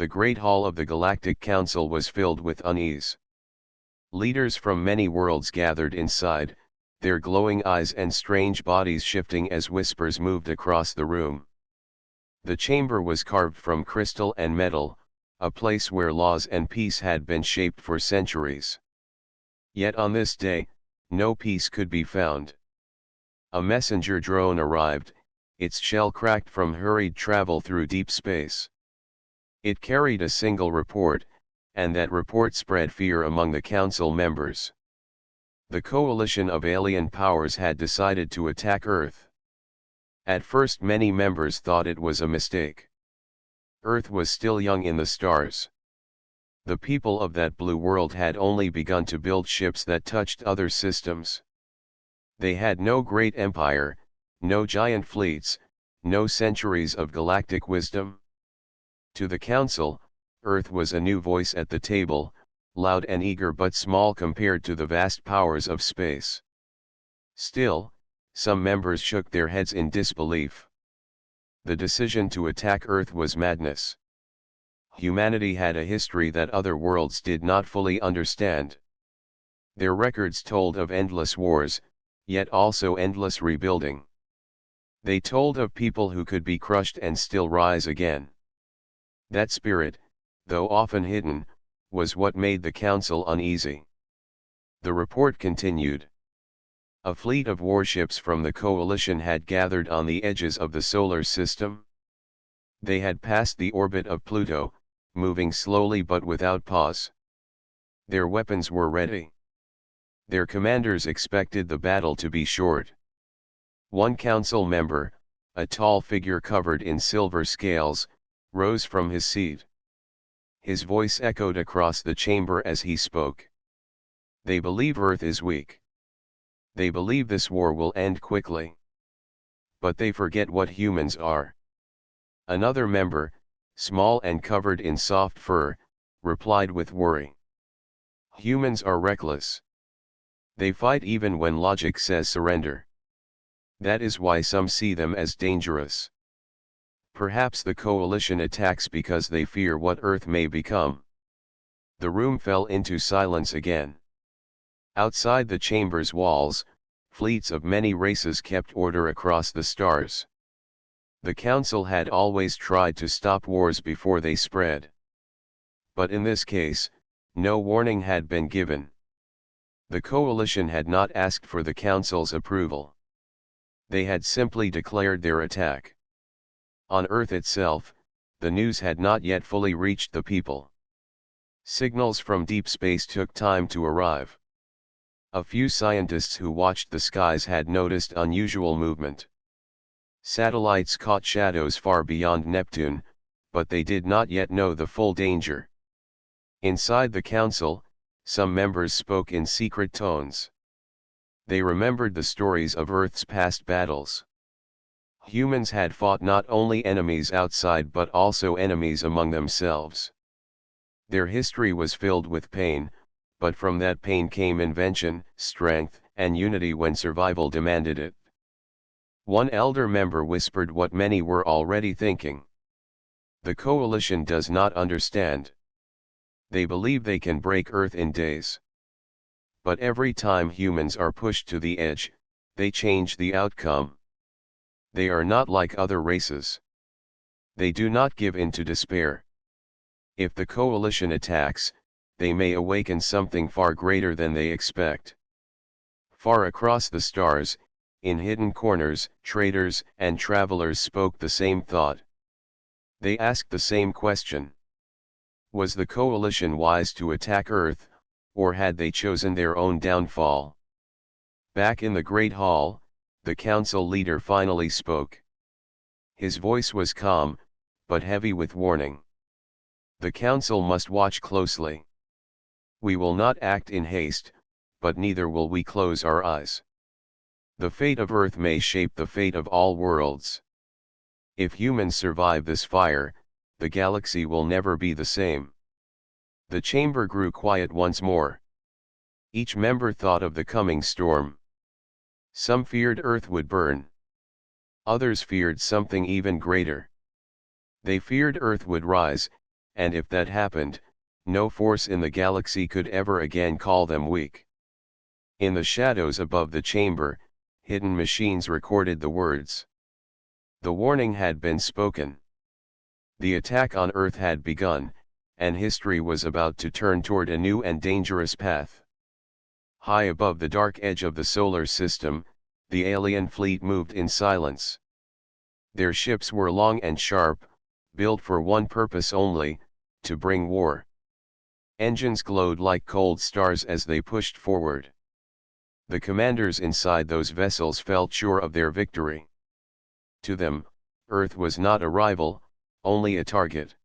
The Great Hall of the Galactic Council was filled with unease. Leaders from many worlds gathered inside, their glowing eyes and strange bodies shifting as whispers moved across the room. The chamber was carved from crystal and metal, a place where laws and peace had been shaped for centuries. Yet on this day, no peace could be found. A messenger drone arrived, its shell cracked from hurried travel through deep space. It carried a single report, and that report spread fear among the council members. The coalition of alien powers had decided to attack Earth. At first many members thought it was a mistake. Earth was still young in the stars. The people of that blue world had only begun to build ships that touched other systems. They had no great empire, no giant fleets, no centuries of galactic wisdom. To the council, Earth was a new voice at the table, loud and eager but small compared to the vast powers of space. Still, some members shook their heads in disbelief. The decision to attack Earth was madness. Humanity had a history that other worlds did not fully understand. Their records told of endless wars, yet also endless rebuilding. They told of people who could be crushed and still rise again. That spirit, though often hidden, was what made the council uneasy. The report continued. A fleet of warships from the coalition had gathered on the edges of the solar system. They had passed the orbit of Pluto, moving slowly but without pause. Their weapons were ready. Their commanders expected the battle to be short. One council member, a tall figure covered in silver scales, rose from his seat. His voice echoed across the chamber as he spoke. They believe Earth is weak. They believe this war will end quickly. But they forget what humans are. Another member, small and covered in soft fur, replied with worry. Humans are reckless. They fight even when logic says surrender. That is why some see them as dangerous. Perhaps the coalition attacks because they fear what Earth may become. The room fell into silence again. Outside the chamber's walls, fleets of many races kept order across the stars. The council had always tried to stop wars before they spread. But in this case, no warning had been given. The coalition had not asked for the council's approval. They had simply declared their attack. On Earth itself, the news had not yet fully reached the people. Signals from deep space took time to arrive. A few scientists who watched the skies had noticed unusual movement. Satellites caught shadows far beyond Neptune, but they did not yet know the full danger. Inside the council, some members spoke in secret tones. They remembered the stories of Earth's past battles. Humans had fought not only enemies outside but also enemies among themselves. Their history was filled with pain, but from that pain came invention, strength, and unity when survival demanded it. One elder member whispered what many were already thinking. The coalition does not understand. They believe they can break Earth in days. But every time humans are pushed to the edge, they change the outcome. They are not like other races. They do not give in to despair. If the coalition attacks, they may awaken something far greater than they expect. Far across the stars, in hidden corners, traders and travelers spoke the same thought. They asked the same question. Was the coalition wise to attack Earth, or had they chosen their own downfall? Back in the Great Hall, the council leader finally spoke. His voice was calm, but heavy with warning. The council must watch closely. We will not act in haste, but neither will we close our eyes. The fate of Earth may shape the fate of all worlds. If humans survive this fire, the galaxy will never be the same. The chamber grew quiet once more. Each member thought of the coming storm. Some feared Earth would burn. Others feared something even greater. They feared Earth would rise, and if that happened, no force in the galaxy could ever again call them weak. In the shadows above the chamber, hidden machines recorded the words. The warning had been spoken. The attack on Earth had begun, and history was about to turn toward a new and dangerous path. High above the dark edge of the solar system, the alien fleet moved in silence. Their ships were long and sharp, built for one purpose only, to bring war. Engines glowed like cold stars as they pushed forward. The commanders inside those vessels felt sure of their victory. To them, Earth was not a rival, only a target.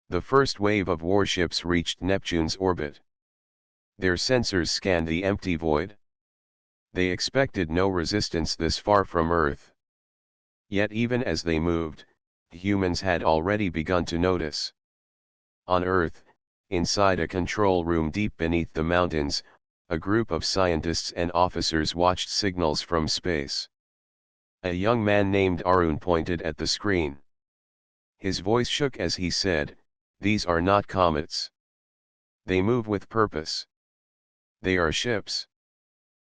The first wave of warships reached Neptune's orbit. Their sensors scanned the empty void. They expected no resistance this far from Earth. Yet even as they moved, humans had already begun to notice. On Earth, inside a control room deep beneath the mountains, a group of scientists and officers watched signals from space. A young man named Arun pointed at the screen. His voice shook as he said, "These are not comets. They move with purpose. They are ships."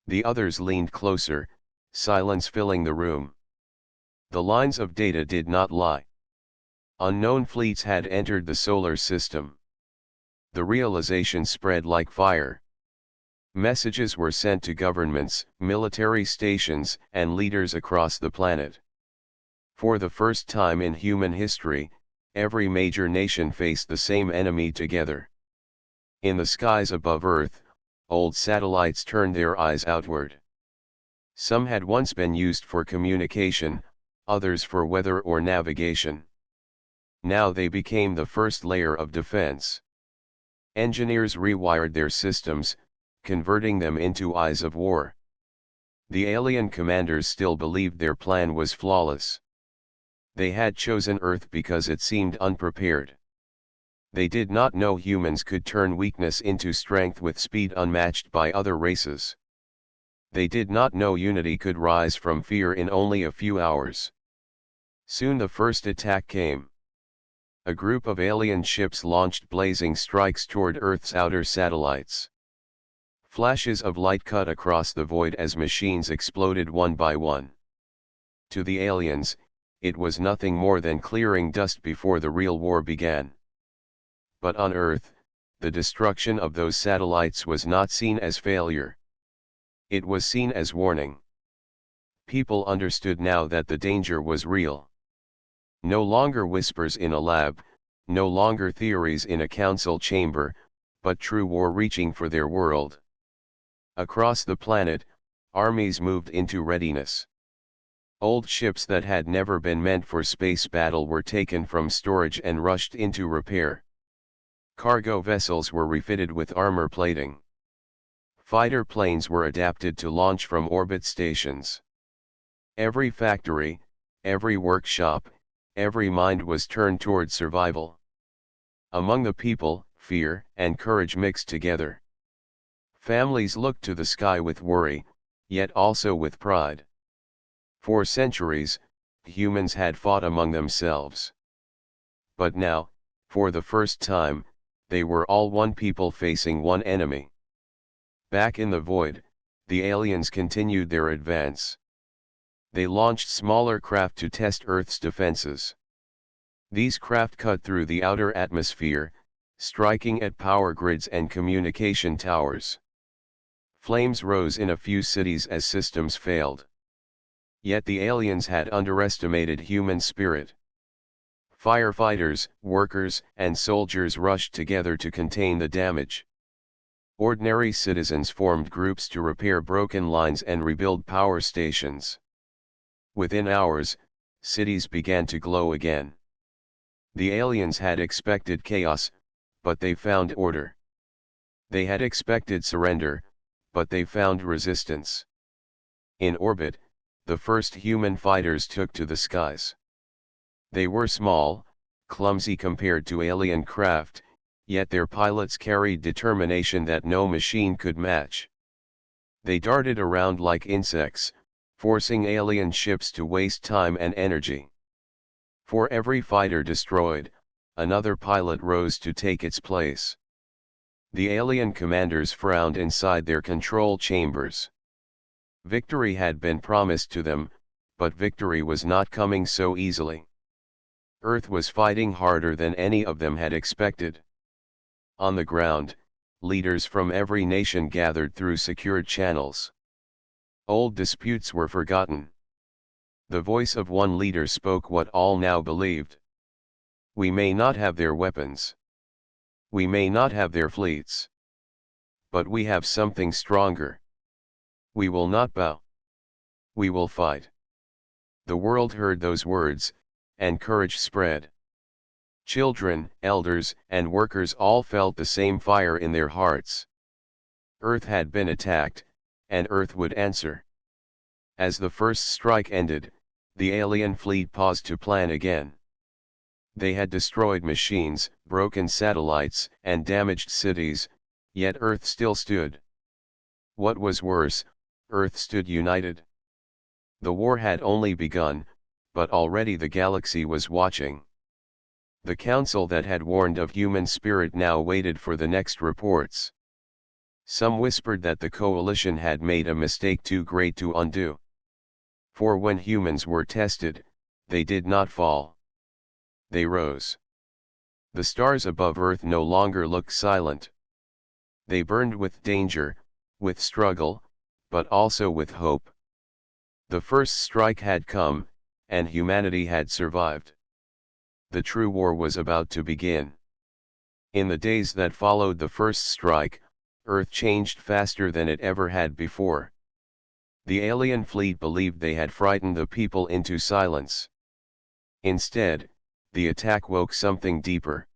The others leaned closer, silence filling the room. The lines of data did not lie. Unknown fleets had entered the solar system. The realization spread like fire. Messages were sent to governments, military stations, and leaders across the planet. For the first time in human history, every major nation faced the same enemy together. In the skies above Earth, old satellites turned their eyes outward. Some had once been used for communication, others for weather or navigation. Now they became the first layer of defense. Engineers rewired their systems, converting them into eyes of war. The alien commanders still believed their plan was flawless. They had chosen Earth because it seemed unprepared. They did not know humans could turn weakness into strength with speed unmatched by other races. They did not know unity could rise from fear in only a few hours. Soon the first attack came. A group of alien ships launched blazing strikes toward Earth's outer satellites. Flashes of light cut across the void as machines exploded one by one. To the aliens, it was nothing more than clearing dust before the real war began. But on Earth, the destruction of those satellites was not seen as failure. It was seen as warning. People understood now that the danger was real. No longer whispers in a lab, no longer theories in a council chamber, but true war reaching for their world. Across the planet, armies moved into readiness. Old ships that had never been meant for space battle were taken from storage and rushed into repair. Cargo vessels were refitted with armor plating. Fighter planes were adapted to launch from orbit stations. Every factory, every workshop, every mind was turned toward survival. Among the people, fear and courage mixed together. Families looked to the sky with worry, yet also with pride. For centuries, humans had fought among themselves. But now, for the first time, they were all one people facing one enemy. Back in the void, the aliens continued their advance. They launched smaller craft to test Earth's defenses. These craft cut through the outer atmosphere, striking at power grids and communication towers. Flames rose in a few cities as systems failed. Yet the aliens had underestimated human spirit. Firefighters, workers, and soldiers rushed together to contain the damage. Ordinary citizens formed groups to repair broken lines and rebuild power stations. Within hours, cities began to glow again. The aliens had expected chaos, but they found order. They had expected surrender, but they found resistance. In orbit, the first human fighters took to the skies. They were small, clumsy compared to alien craft, yet their pilots carried determination that no machine could match. They darted around like insects, forcing alien ships to waste time and energy. For every fighter destroyed, another pilot rose to take its place. The alien commanders frowned inside their control chambers. Victory had been promised to them, but victory was not coming so easily. Earth was fighting harder than any of them had expected. On the ground, leaders from every nation gathered through secured channels. Old disputes were forgotten. The voice of one leader spoke what all now believed. We may not have their weapons. We may not have their fleets. But we have something stronger. We will not bow. We will fight. The world heard those words, and courage spread. Children, elders, and workers all felt the same fire in their hearts. Earth had been attacked, and Earth would answer. As the first strike ended, the alien fleet paused to plan again. They had destroyed machines, broken satellites, and damaged cities, yet Earth still stood. What was worse, Earth stood united. The war had only begun, but already the galaxy was watching. The council that had warned of human spirit now waited for the next reports. Some whispered that the coalition had made a mistake too great to undo. For when humans were tested, they did not fall. They rose. The stars above Earth no longer looked silent. They burned with danger, with struggle, but also with hope. The first strike had come, and humanity had survived. The true war was about to begin. In the days that followed the first strike, Earth changed faster than it ever had before. The alien fleet believed they had frightened the people into silence. Instead, the attack woke something deeper.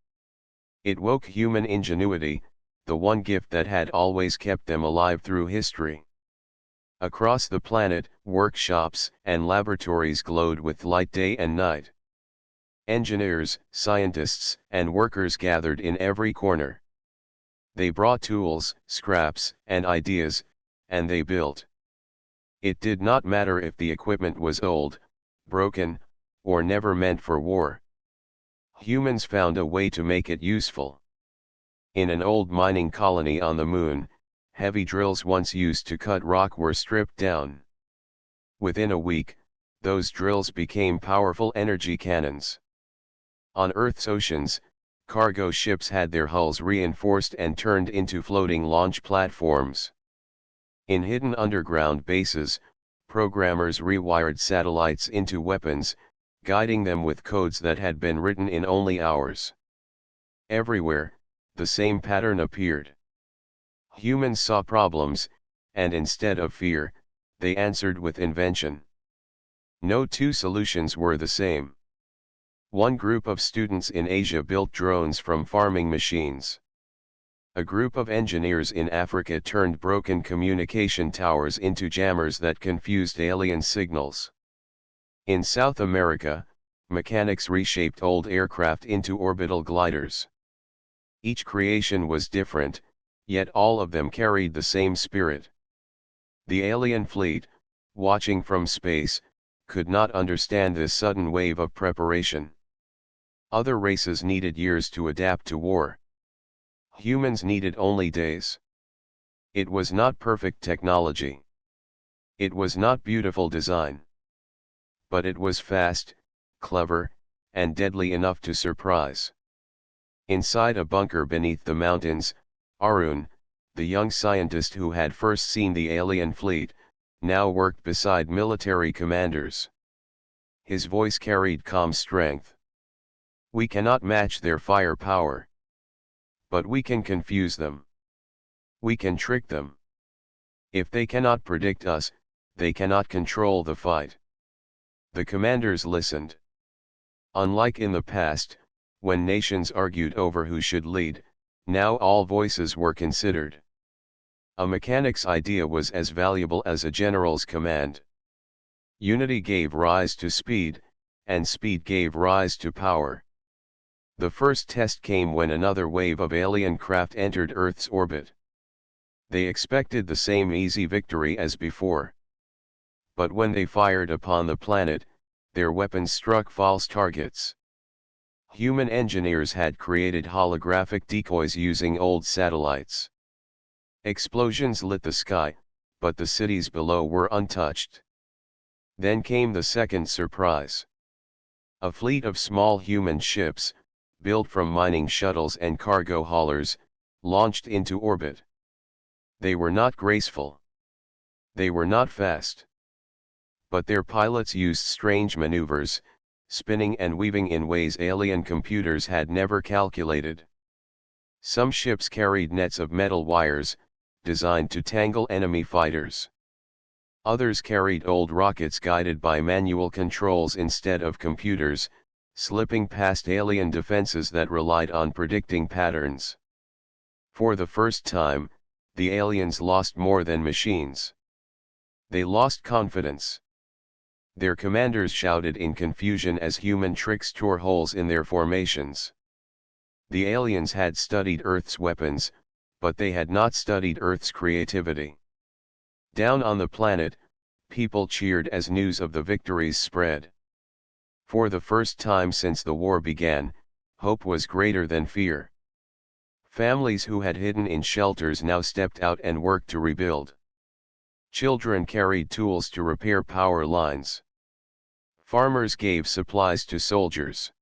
It woke human ingenuity, the one gift that had always kept them alive through history. Across the planet, workshops and laboratories glowed with light day and night. Engineers, scientists, and workers gathered in every corner. They brought tools, scraps, and ideas, and they built. It did not matter if the equipment was old, broken, or never meant for war. Humans found a way to make it useful. In an old mining colony on the moon, heavy drills once used to cut rock were stripped down. Within a week, those drills became powerful energy cannons. On Earth's oceans, cargo ships had their hulls reinforced and turned into floating launch platforms. In hidden underground bases, programmers rewired satellites into weapons, guiding them with codes that had been written in only hours. Everywhere, the same pattern appeared. Humans saw problems, and instead of fear, they answered with invention. No two solutions were the same. One group of students in Asia built drones from farming machines. A group of engineers in Africa turned broken communication towers into jammers that confused alien signals. In South America, mechanics reshaped old aircraft into orbital gliders. Each creation was different, yet all of them carried the same spirit. The alien fleet, watching from space, could not understand this sudden wave of preparation. Other races needed years to adapt to war. Humans needed only days. It was not perfect technology. It was not beautiful design. But it was fast, clever, and deadly enough to surprise. Inside a bunker beneath the mountains, Arun, the young scientist who had first seen the alien fleet, now worked beside military commanders. His voice carried calm strength. We cannot match their firepower. But we can confuse them. We can trick them. If they cannot predict us, they cannot control the fight. The commanders listened. Unlike in the past, when nations argued over who should lead, now all voices were considered. A mechanic's idea was as valuable as a general's command. Unity gave rise to speed, and speed gave rise to power. The first test came when another wave of alien craft entered Earth's orbit. They expected the same easy victory as before. But when they fired upon the planet, their weapons struck false targets. Human engineers had created holographic decoys using old satellites. Explosions lit the sky, but the cities below were untouched. Then came the second surprise. A fleet of small human ships, built from mining shuttles and cargo haulers, launched into orbit. They were not graceful. They were not fast. But their pilots used strange maneuvers, spinning and weaving in ways alien computers had never calculated. Some ships carried nets of metal wires, designed to tangle enemy fighters. Others carried old rockets guided by manual controls instead of computers, slipping past alien defenses that relied on predicting patterns. For the first time, the aliens lost more than machines. They lost confidence. Their commanders shouted in confusion as human tricks tore holes in their formations. The aliens had studied Earth's weapons, but they had not studied Earth's creativity. Down on the planet, people cheered as news of the victories spread. For the first time since the war began, hope was greater than fear. Families who had hidden in shelters now stepped out and worked to rebuild. Children carried tools to repair power lines. Farmers gave supplies to soldiers.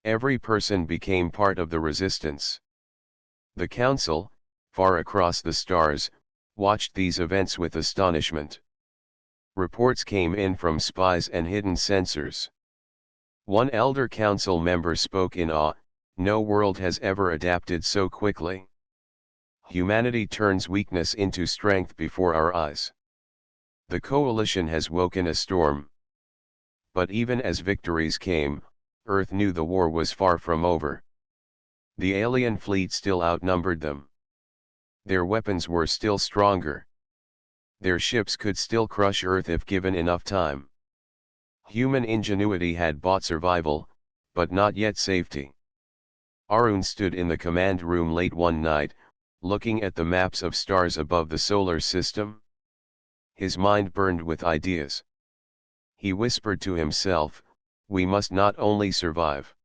Every person became part of the resistance. The council, far across the stars, watched these events with astonishment. Reports came in from spies and hidden sensors. One elder council member spoke in awe, "No world has ever adapted so quickly. Humanity turns weakness into strength before our eyes. The coalition has woken a storm." But even as victories came, Earth knew the war was far from over. The alien fleet still outnumbered them. Their weapons were still stronger. Their ships could still crush Earth if given enough time. Human ingenuity had bought survival, but not yet safety. Arun stood in the command room late one night, looking at the maps of stars above the solar system. His mind burned with ideas. He whispered to himself, "We must not only survive.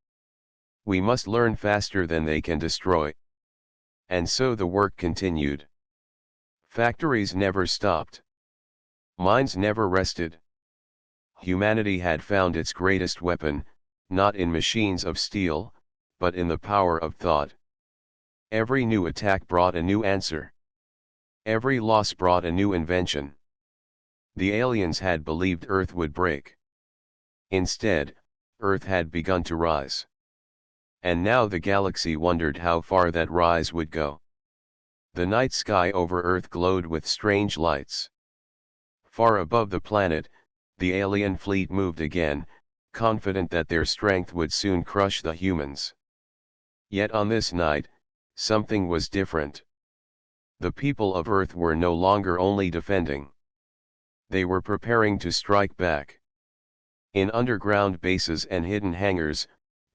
We must learn faster than they can destroy." And so the work continued. Factories never stopped. Mines never rested. Humanity had found its greatest weapon, not in machines of steel, but in the power of thought. Every new attack brought a new answer. Every loss brought a new invention. The aliens had believed Earth would break. Instead, Earth had begun to rise. And now the galaxy wondered how far that rise would go. The night sky over Earth glowed with strange lights. Far above the planet, the alien fleet moved again, confident that their strength would soon crush the humans. Yet on this night, something was different. The people of Earth were no longer only defending. They were preparing to strike back. In underground bases and hidden hangars,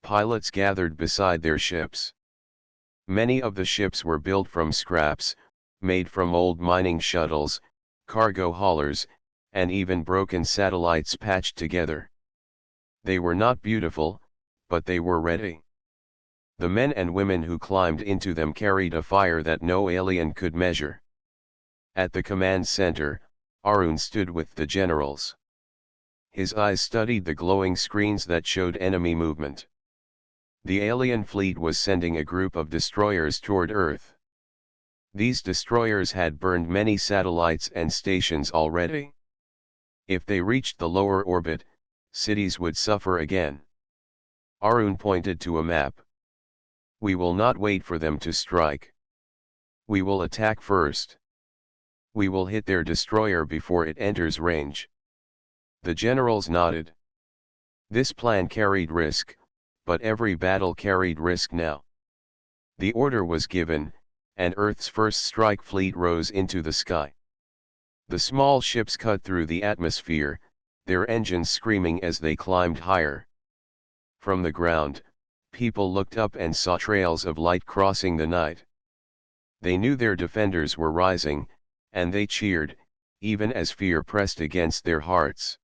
pilots gathered beside their ships. Many of the ships were built from scraps, made from old mining shuttles, cargo haulers, and even broken satellites patched together. They were not beautiful, but they were ready. The men and women who climbed into them carried a fire that no alien could measure. At the command center, Arun stood with the generals. His eyes studied the glowing screens that showed enemy movement. The alien fleet was sending a group of destroyers toward Earth. These destroyers had burned many satellites and stations already. If they reached the lower orbit, cities would suffer again. Arun pointed to a map. "We will not wait for them to strike. We will attack first. We will hit their destroyer before it enters range." The generals nodded. This plan carried risk, but every battle carried risk now. The order was given, and Earth's first strike fleet rose into the sky. The small ships cut through the atmosphere, their engines screaming as they climbed higher. From the ground, people looked up and saw trails of light crossing the night. They knew their defenders were rising, and they cheered, even as fear pressed against their hearts.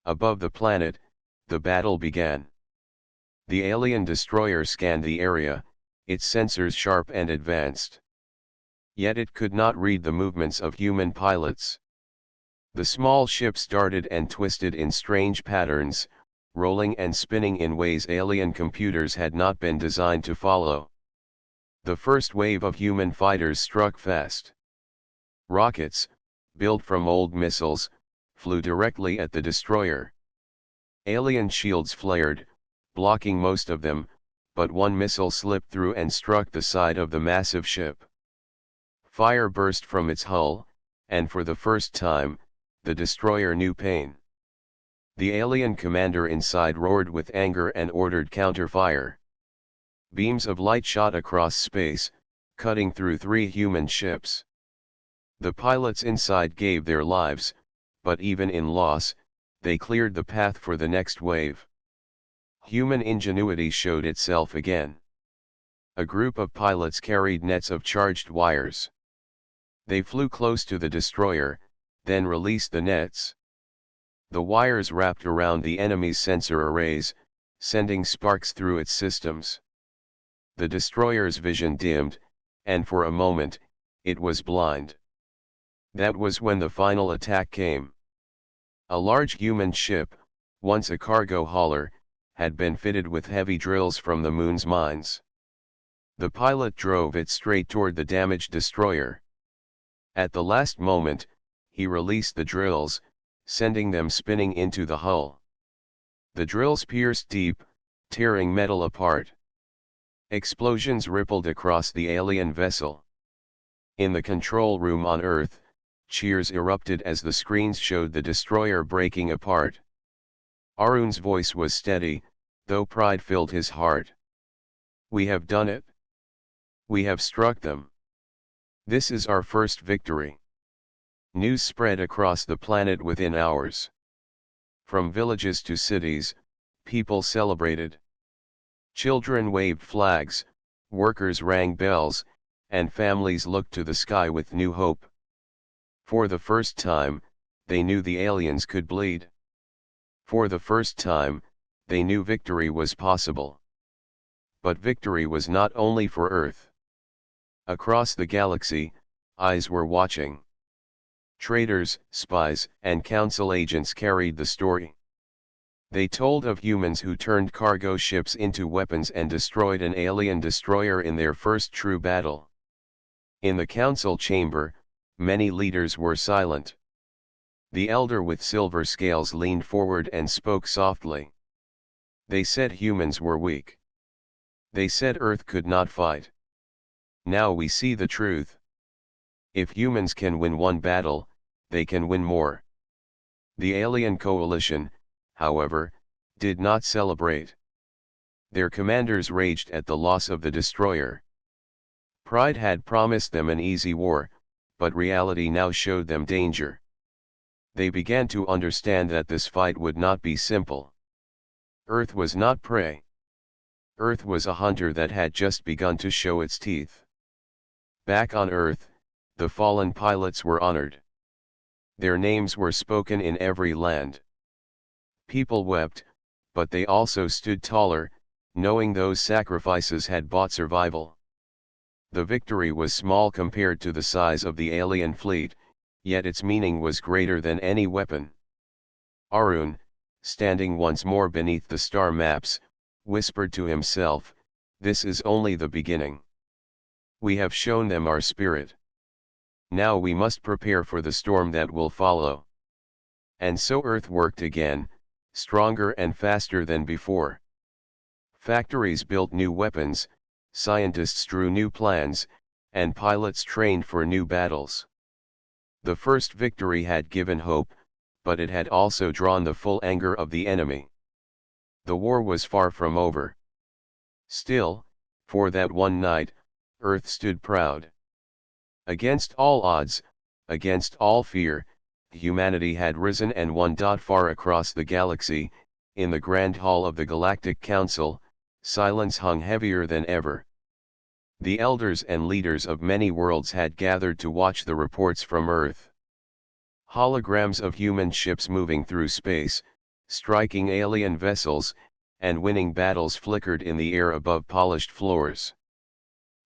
Above the planet, the battle began. The alien destroyer scanned the area, its sensors sharp and advanced. Yet it could not read the movements of human pilots. The small ship started and twisted in strange patterns, rolling and spinning in ways alien computers had not been designed to follow. The first wave of human fighters struck fast. Rockets, built from old missiles, flew directly at the destroyer. Alien shields flared, blocking most of them, but one missile slipped through and struck the side of the massive ship. Fire burst from its hull, and for the first time, the destroyer knew pain. The alien commander inside roared with anger and ordered counterfire. Beams of light shot across space, cutting through 3 human ships. The pilots inside gave their lives, but even in loss, they cleared the path for the next wave. Human ingenuity showed itself again. A group of pilots carried nets of charged wires. They flew close to the destroyer, then released the nets. The wires wrapped around the enemy's sensor arrays, sending sparks through its systems. The destroyer's vision dimmed, and for a moment, it was blind. That was when the final attack came. A large human ship, once a cargo hauler, had been fitted with heavy drills from the moon's mines. The pilot drove it straight toward the damaged destroyer. At the last moment, he released the drills, sending them spinning into the hull. The drills pierced deep, tearing metal apart. Explosions rippled across the alien vessel. In the control room on Earth, cheers erupted as the screens showed the destroyer breaking apart. Arun's voice was steady, though pride filled his heart. "We have done it. We have struck them. This is our first victory." News spread across the planet within hours. From villages to cities, people celebrated. Children waved flags, workers rang bells, and families looked to the sky with new hope. For the first time, they knew the aliens could bleed. For the first time, they knew victory was possible. But victory was not only for Earth. Across the galaxy, eyes were watching. Traitors, spies, and council agents carried the story. They told of humans who turned cargo ships into weapons and destroyed an alien destroyer in their first true battle. In the council chamber, many leaders were silent. The elder with silver scales leaned forward and spoke softly. They said humans were weak. They said Earth could not fight. Now we see the truth. If humans can win one battle, they can win more. The alien coalition, however, did not celebrate. Their commanders raged at the loss of the destroyer. Pride had promised them an easy war, but reality now showed them danger. They began to understand that this fight would not be simple. Earth was not prey. Earth was a hunter that had just begun to show its teeth. Back on Earth, the fallen pilots were honored. Their names were spoken in every land. People wept, but they also stood taller, knowing those sacrifices had bought survival. The victory was small compared to the size of the alien fleet, yet its meaning was greater than any weapon. Arun, standing once more beneath the star maps, whispered to himself, "This is only the beginning. We have shown them our spirit. Now we must prepare for the storm that will follow." And so Earth worked again, stronger and faster than before. Factories built new weapons, scientists drew new plans, and pilots trained for new battles. The first victory had given hope, but it had also drawn the full anger of the enemy. The war was far from over. Still, for that one night, Earth stood proud. Against all odds, against all fear, humanity had risen and won. Far across the galaxy, in the Grand Hall of the Galactic Council, silence hung heavier than ever. The elders and leaders of many worlds had gathered to watch the reports from Earth. Holograms of human ships moving through space, striking alien vessels, and winning battles flickered in the air above polished floors.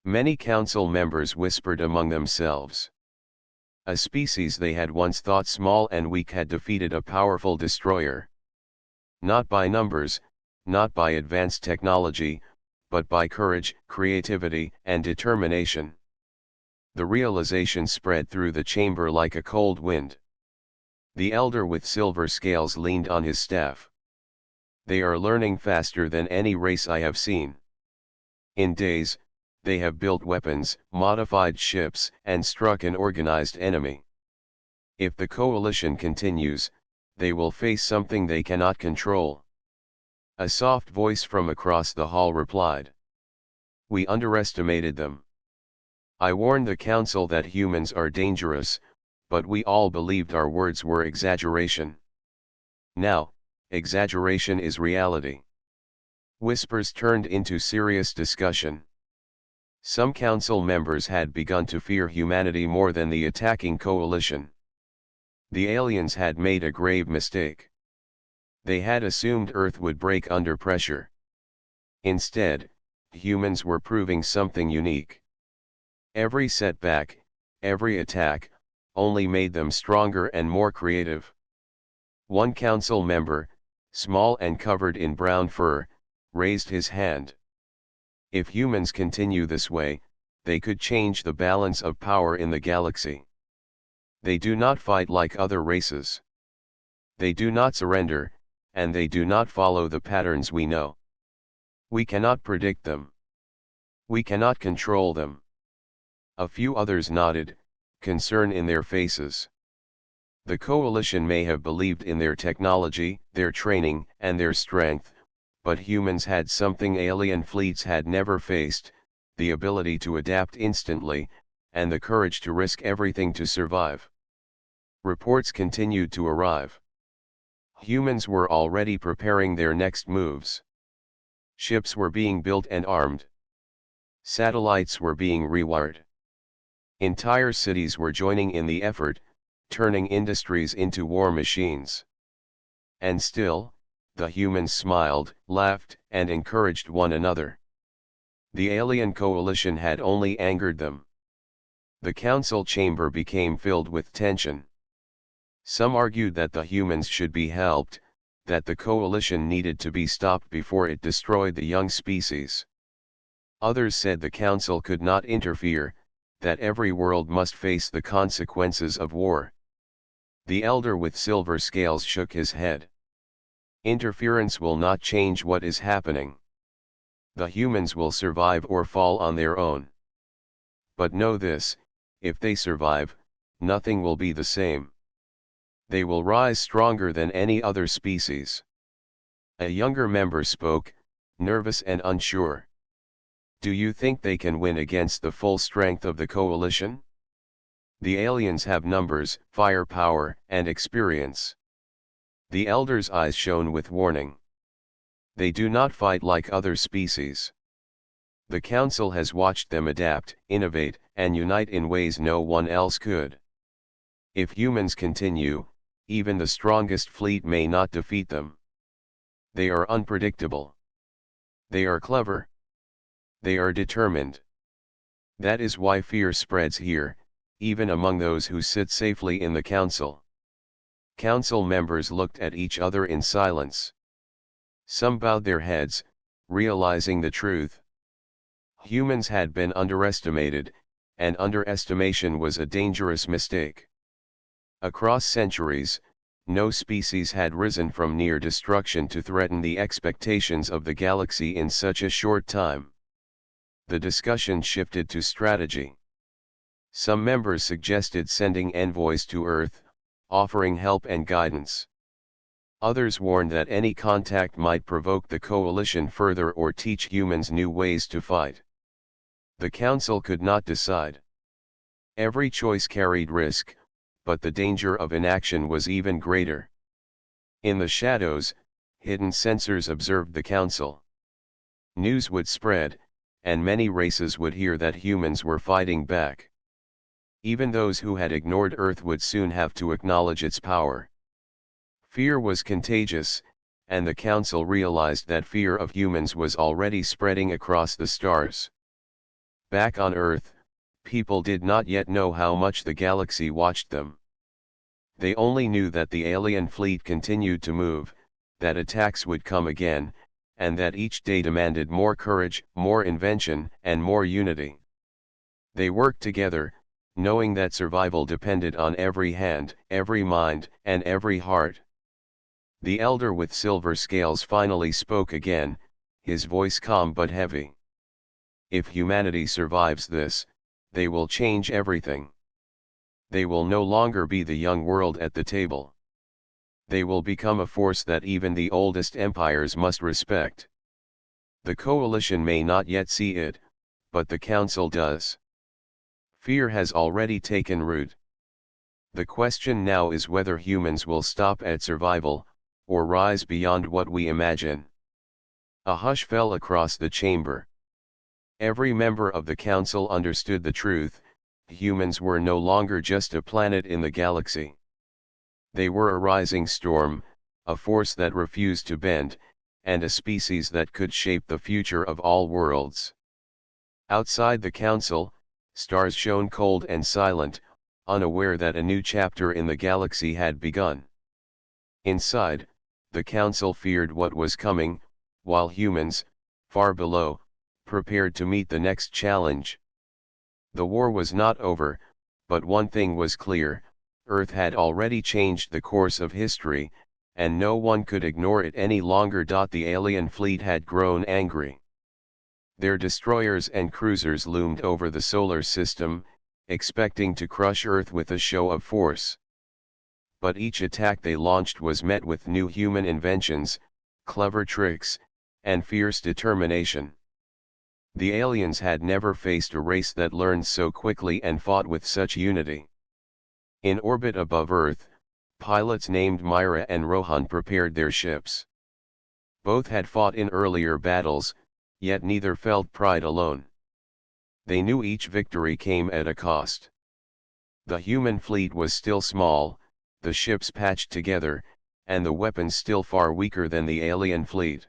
Many council members whispered among themselves. A species they had once thought small and weak had defeated a powerful destroyer. Not by numbers, not by advanced technology, but by courage, creativity, and determination. The realization spread through the chamber like a cold wind. The elder with silver scales leaned on his staff. They are learning faster than any race I have seen. In days, they have built weapons, modified ships, and struck an organized enemy. If the coalition continues, they will face something they cannot control. A soft voice from across the hall replied. We underestimated them. I warned the council that humans are dangerous, but we all believed our words were exaggeration. Now, exaggeration is reality. Whispers turned into serious discussion. Some council members had begun to fear humanity more than the attacking coalition. The aliens had made a grave mistake. They had assumed Earth would break under pressure. Instead, humans were proving something unique. Every setback, every attack, only made them stronger and more creative. One council member, small and covered in brown fur, raised his hand. If humans continue this way, they could change the balance of power in the galaxy. They do not fight like other races. They do not surrender, and they do not follow the patterns we know. We cannot predict them. We cannot control them. A few others nodded, concern in their faces. The coalition may have believed in their technology, their training, and their strength, but humans had something alien fleets had never faced, the ability to adapt instantly, and the courage to risk everything to survive. Reports continued to arrive. Humans were already preparing their next moves. Ships were being built and armed. Satellites were being rewired. Entire cities were joining in the effort, turning industries into war machines. And still, the humans smiled, laughed, and encouraged one another. The alien coalition had only angered them. The council chamber became filled with tension. Some argued that the humans should be helped, that the coalition needed to be stopped before it destroyed the young species. Others said the council could not interfere, that every world must face the consequences of war. The elder with silver scales shook his head. Interference will not change what is happening. The humans will survive or fall on their own. But know this, if they survive, nothing will be the same. They will rise stronger than any other species. A younger member spoke, nervous and unsure. Do you think they can win against the full strength of the coalition? The aliens have numbers, firepower, and experience. The elder's eyes shone with warning. They do not fight like other species. The council has watched them adapt, innovate, and unite in ways no one else could. If humans continue, even the strongest fleet may not defeat them. They are unpredictable. They are clever. They are determined. That is why fear spreads here, even among those who sit safely in the council. Council members looked at each other in silence. Some bowed their heads, realizing the truth. Humans had been underestimated, and underestimation was a dangerous mistake. Across centuries, no species had risen from near destruction to threaten the expectations of the galaxy in such a short time. The discussion shifted to strategy. Some members suggested sending envoys to Earth, offering help and guidance. Others warned that any contact might provoke the coalition further or teach humans new ways to fight. The council could not decide. Every choice carried risk, but the danger of inaction was even greater. In the shadows, hidden sensors observed the council. News would spread, and many races would hear that humans were fighting back. Even those who had ignored Earth would soon have to acknowledge its power. Fear was contagious, and the council realized that fear of humans was already spreading across the stars. Back on Earth, people did not yet know how much the galaxy watched them. They only knew that the alien fleet continued to move, that attacks would come again, and that each day demanded more courage, more invention, and more unity. They worked together, knowing that survival depended on every hand, every mind, and every heart. The elder with silver scales finally spoke again, his voice calm but heavy. If humanity survives this, they will change everything. They will no longer be the young world at the table. They will become a force that even the oldest empires must respect. The coalition may not yet see it, but the council does. Fear has already taken root. The question now is whether humans will stop at survival, or rise beyond what we imagine. A hush fell across the chamber. Every member of the council understood the truth: humans were no longer just a planet in the galaxy. They were a rising storm, a force that refused to bend, and a species that could shape the future of all worlds. Outside the council, stars shone cold and silent, unaware that a new chapter in the galaxy had begun. Inside, the council feared what was coming, while humans, far below, prepared to meet the next challenge. The war was not over, but one thing was clear: Earth had already changed the course of history, and no one could ignore it any longer. The alien fleet had grown angry. Their destroyers and cruisers loomed over the solar system, expecting to crush Earth with a show of force. But each attack they launched was met with new human inventions, clever tricks, and fierce determination. The aliens had never faced a race that learned so quickly and fought with such unity. In orbit above Earth, pilots named Myra and Rohan prepared their ships. Both had fought in earlier battles, yet neither felt pride alone. They knew each victory came at a cost. The human fleet was still small, the ships patched together, and the weapons still far weaker than the alien fleet.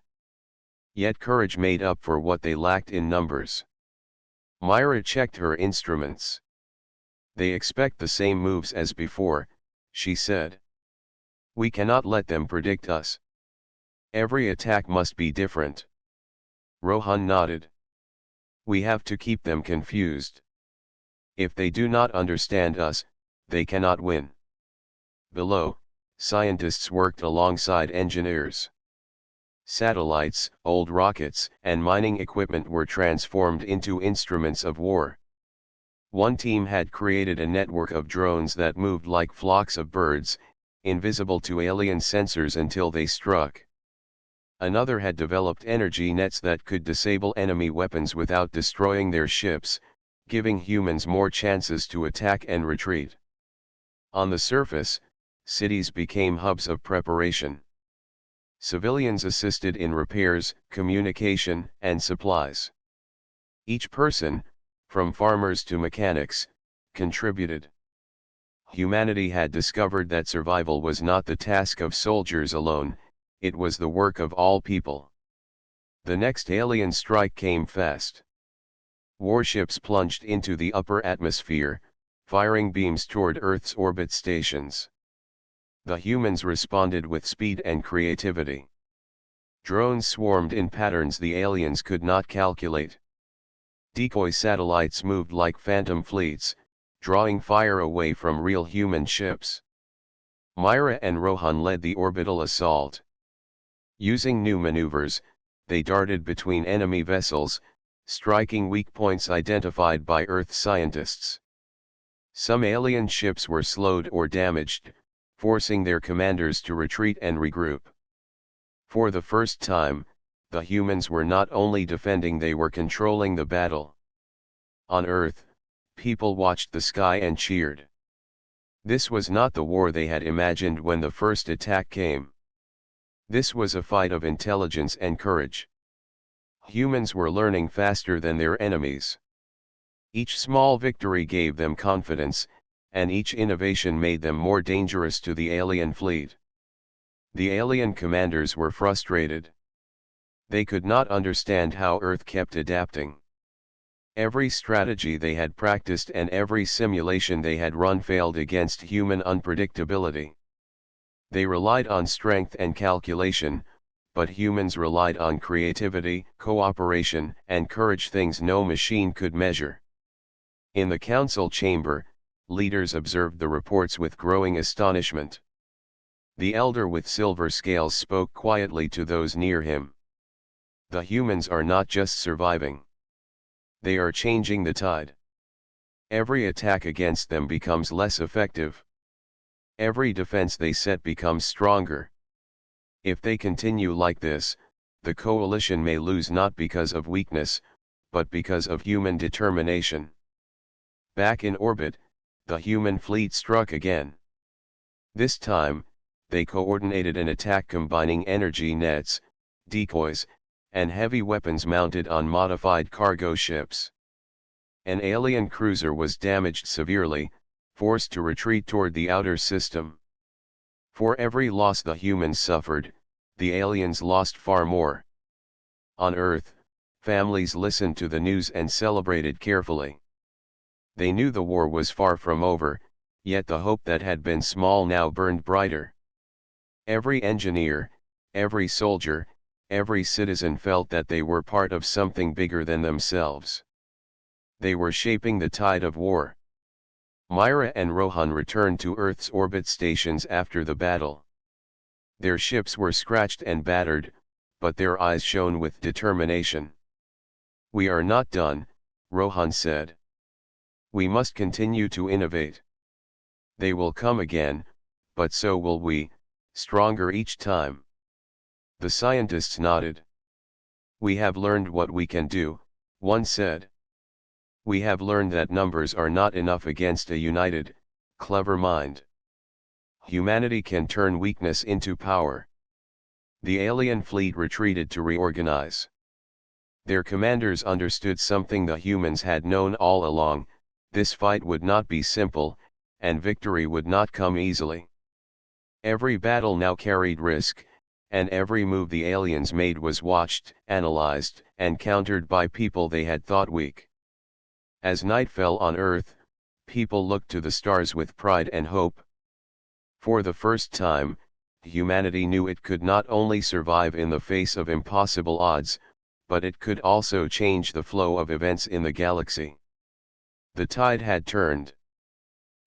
Yet courage made up for what they lacked in numbers. Myra checked her instruments. "They expect the same moves as before," she said. "We cannot let them predict us. Every attack must be different." Rohan nodded. "We have to keep them confused. If they do not understand us, they cannot win." Below, scientists worked alongside engineers. Satellites, old rockets, and mining equipment were transformed into instruments of war. One team had created a network of drones that moved like flocks of birds, invisible to alien sensors until they struck. Another had developed energy nets that could disable enemy weapons without destroying their ships, giving humans more chances to attack and retreat. On the surface, cities became hubs of preparation. Civilians assisted in repairs, communication, and supplies. Each person, from farmers to mechanics, contributed. Humanity had discovered that survival was not the task of soldiers alone, it was the work of all people. The next alien strike came fast. Warships plunged into the upper atmosphere, firing beams toward Earth's orbit stations. The humans responded with speed and creativity. Drones swarmed in patterns the aliens could not calculate. Decoy satellites moved like phantom fleets, drawing fire away from real human ships. Myra and Rohan led the orbital assault. Using new maneuvers, they darted between enemy vessels, striking weak points identified by Earth scientists. Some alien ships were slowed or damaged, forcing their commanders to retreat and regroup. For the first time, the humans were not only defending, they were controlling the battle. On Earth, people watched the sky and cheered. This was not the war they had imagined when the first attack came. This was a fight of intelligence and courage. Humans were learning faster than their enemies. Each small victory gave them confidence, and each innovation made them more dangerous to the alien fleet. The alien commanders were frustrated. They could not understand how Earth kept adapting. Every strategy they had practiced and every simulation they had run failed against human unpredictability. They relied on strength and calculation, but humans relied on creativity, cooperation, and courage, things no machine could measure. In the council chamber, leaders observed the reports with growing astonishment. The elder with silver scales spoke quietly to those near him. The humans are not just surviving. They are changing the tide. Every attack against them becomes less effective. Every defense they set becomes stronger. If they continue like this, the coalition may lose, not because of weakness, but because of human determination. Back in orbit, the human fleet struck again. This time, they coordinated an attack combining energy nets, decoys, and heavy weapons mounted on modified cargo ships. An alien cruiser was damaged severely, forced to retreat toward the outer system. For every loss the humans suffered, the aliens lost far more. On Earth, families listened to the news and celebrated carefully. They knew the war was far from over, yet the hope that had been small now burned brighter. Every engineer, every soldier, every citizen felt that they were part of something bigger than themselves. They were shaping the tide of war. Myra and Rohan returned to Earth's orbit stations after the battle. Their ships were scratched and battered, but their eyes shone with determination. "We are not done," Rohan said. "We must continue to innovate. They will come again, but so will we, stronger each time." The scientists nodded. "We have learned what we can do," one said. "We have learned that numbers are not enough against a united, clever mind. Humanity can turn weakness into power." The alien fleet retreated to reorganize. Their commanders understood something the humans had known all along: this fight would not be simple, and victory would not come easily. Every battle now carried risk, and every move the aliens made was watched, analyzed, and countered by people they had thought weak. As night fell on Earth, people looked to the stars with pride and hope. For the first time, humanity knew it could not only survive in the face of impossible odds, but it could also change the flow of events in the galaxy. The tide had turned.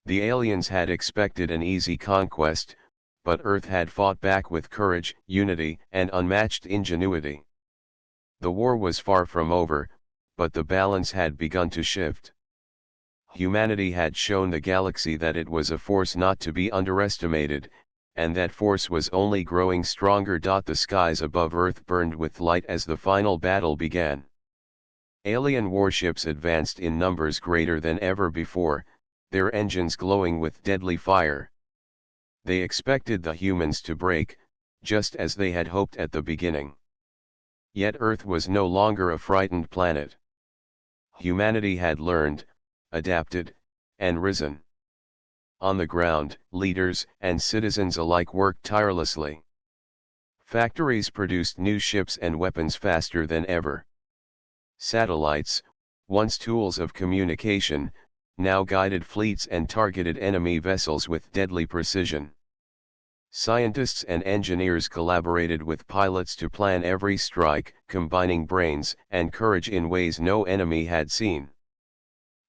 The aliens had expected an easy conquest, but Earth had fought back with courage, unity, and unmatched ingenuity. The war was far from over, but the balance had begun to shift. Humanity had shown the galaxy that it was a force not to be underestimated, and that force was only growing stronger. The skies above Earth burned with light as the final battle began. Alien warships advanced in numbers greater than ever before, their engines glowing with deadly fire. They expected the humans to break, just as they had hoped at the beginning. Yet Earth was no longer a frightened planet. Humanity had learned, adapted, and risen. On the ground, leaders and citizens alike worked tirelessly. Factories produced new ships and weapons faster than ever. Satellites, once tools of communication, now guided fleets and targeted enemy vessels with deadly precision. Scientists and engineers collaborated with pilots to plan every strike, combining brains and courage in ways no enemy had seen.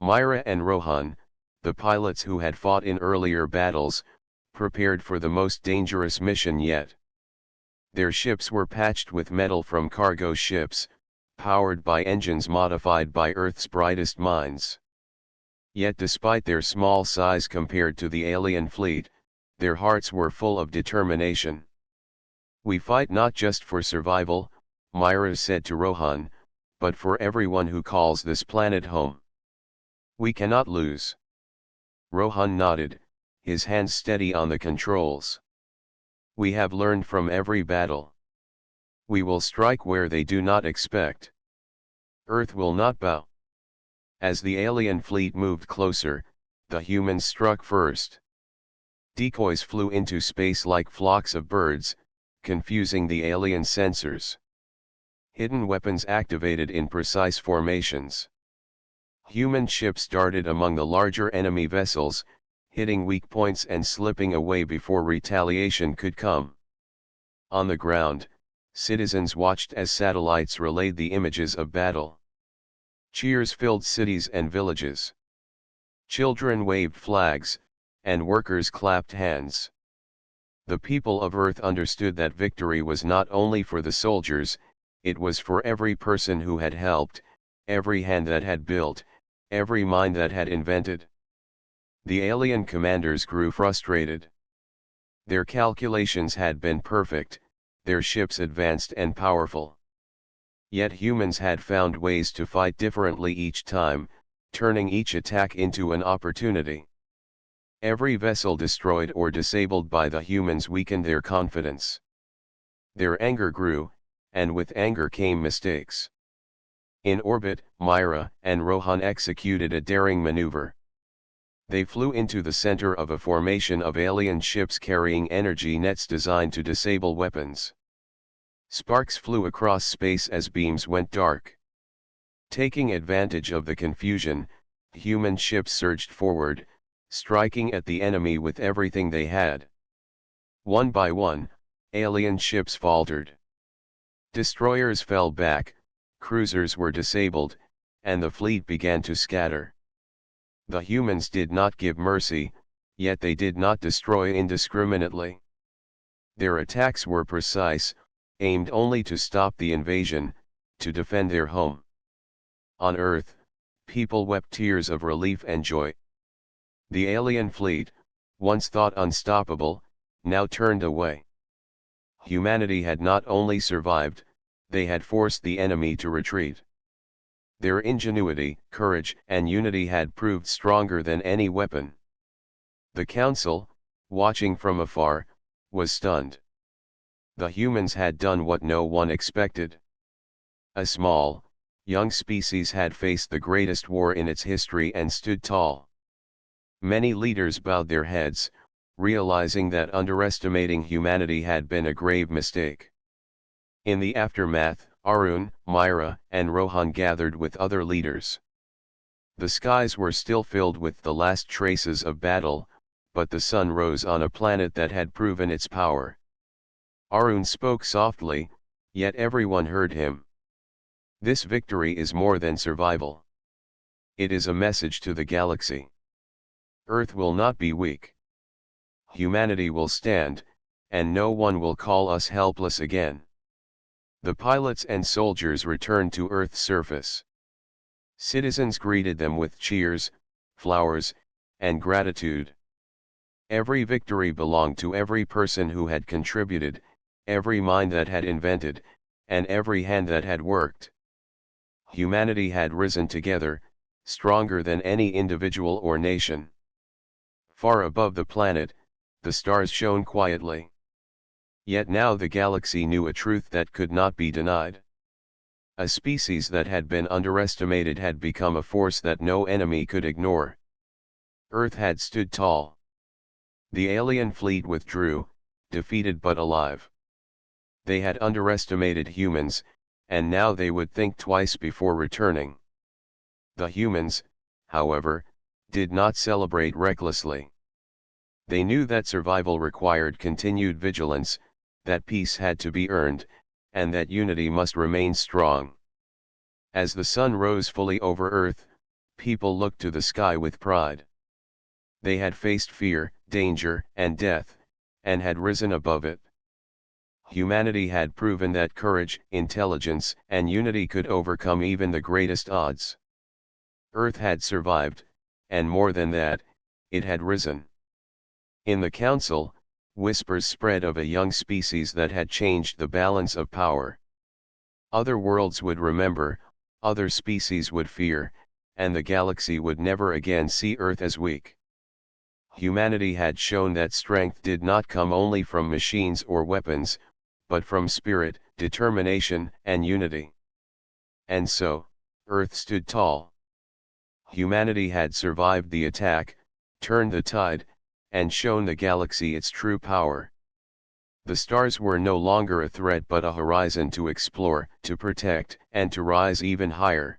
Myra and Rohan, the pilots who had fought in earlier battles, prepared for the most dangerous mission yet. Their ships were patched with metal from cargo ships, powered by engines modified by Earth's brightest minds. Yet despite their small size compared to the alien fleet, their hearts were full of determination. "We fight not just for survival," Myra said to Rohan, "but for everyone who calls this planet home. We cannot lose." Rohan nodded, his hands steady on the controls. "We have learned from every battle. We will strike where they do not expect. Earth will not bow." As the alien fleet moved closer, the humans struck first. Decoys flew into space like flocks of birds, confusing the alien sensors. Hidden weapons activated in precise formations. Human ships darted among the larger enemy vessels, hitting weak points and slipping away before retaliation could come. On the ground, citizens watched as satellites relayed the images of battle. Cheers filled cities and villages. Children waved flags, and workers clapped hands. The people of Earth understood that victory was not only for the soldiers, it was for every person who had helped, every hand that had built, every mind that had invented. The alien commanders grew frustrated. Their calculations had been perfect, their ships advanced and powerful. Yet humans had found ways to fight differently each time, turning each attack into an opportunity. Every vessel destroyed or disabled by the humans weakened their confidence. Their anger grew, and with anger came mistakes. In orbit, Myra and Rohan executed a daring maneuver. They flew into the center of a formation of alien ships carrying energy nets designed to disable weapons. Sparks flew across space as beams went dark. Taking advantage of the confusion, human ships surged forward, striking at the enemy with everything they had. One by one, alien ships faltered. Destroyers fell back, cruisers were disabled, and the fleet began to scatter. The humans did not give mercy, yet they did not destroy indiscriminately. Their attacks were precise, aimed only to stop the invasion, to defend their home. On Earth, people wept tears of relief and joy. The alien fleet, once thought unstoppable, now turned away. Humanity had not only survived, they had forced the enemy to retreat. Their ingenuity, courage, and unity had proved stronger than any weapon. The Council, watching from afar, was stunned. The humans had done what no one expected. A small, young species had faced the greatest war in its history and stood tall. Many leaders bowed their heads, realizing that underestimating humanity had been a grave mistake. In the aftermath, Arun, Myra, and Rohan gathered with other leaders. The skies were still filled with the last traces of battle, but the sun rose on a planet that had proven its power. Arun spoke softly, yet everyone heard him. This victory is more than survival. It is a message to the galaxy. Earth will not be weak. Humanity will stand, and no one will call us helpless again. The pilots and soldiers returned to Earth's surface. Citizens greeted them with cheers, flowers, and gratitude. Every victory belonged to every person who had contributed, every mind that had invented, and every hand that had worked. Humanity had risen together, stronger than any individual or nation. Far above the planet, the stars shone quietly. Yet now the galaxy knew a truth that could not be denied. A species that had been underestimated had become a force that no enemy could ignore. Earth had stood tall. The alien fleet withdrew, defeated but alive. They had underestimated humans, and now they would think twice before returning. The humans, however, did not celebrate recklessly. They knew that survival required continued vigilance, that peace had to be earned, and that unity must remain strong. As the sun rose fully over Earth, people looked to the sky with pride. They had faced fear, danger, and death, and had risen above it. Humanity had proven that courage, intelligence, and unity could overcome even the greatest odds. Earth had survived, and more than that, it had risen. In the Council, whispers spread of a young species that had changed the balance of power. Other worlds would remember, other species would fear, and the galaxy would never again see Earth as weak. Humanity had shown that strength did not come only from machines or weapons, but from spirit, determination, and unity. And so, Earth stood tall. Humanity had survived the attack, turned the tide, and shown the galaxy its true power. The stars were no longer a threat but a horizon to explore, to protect, and to rise even higher.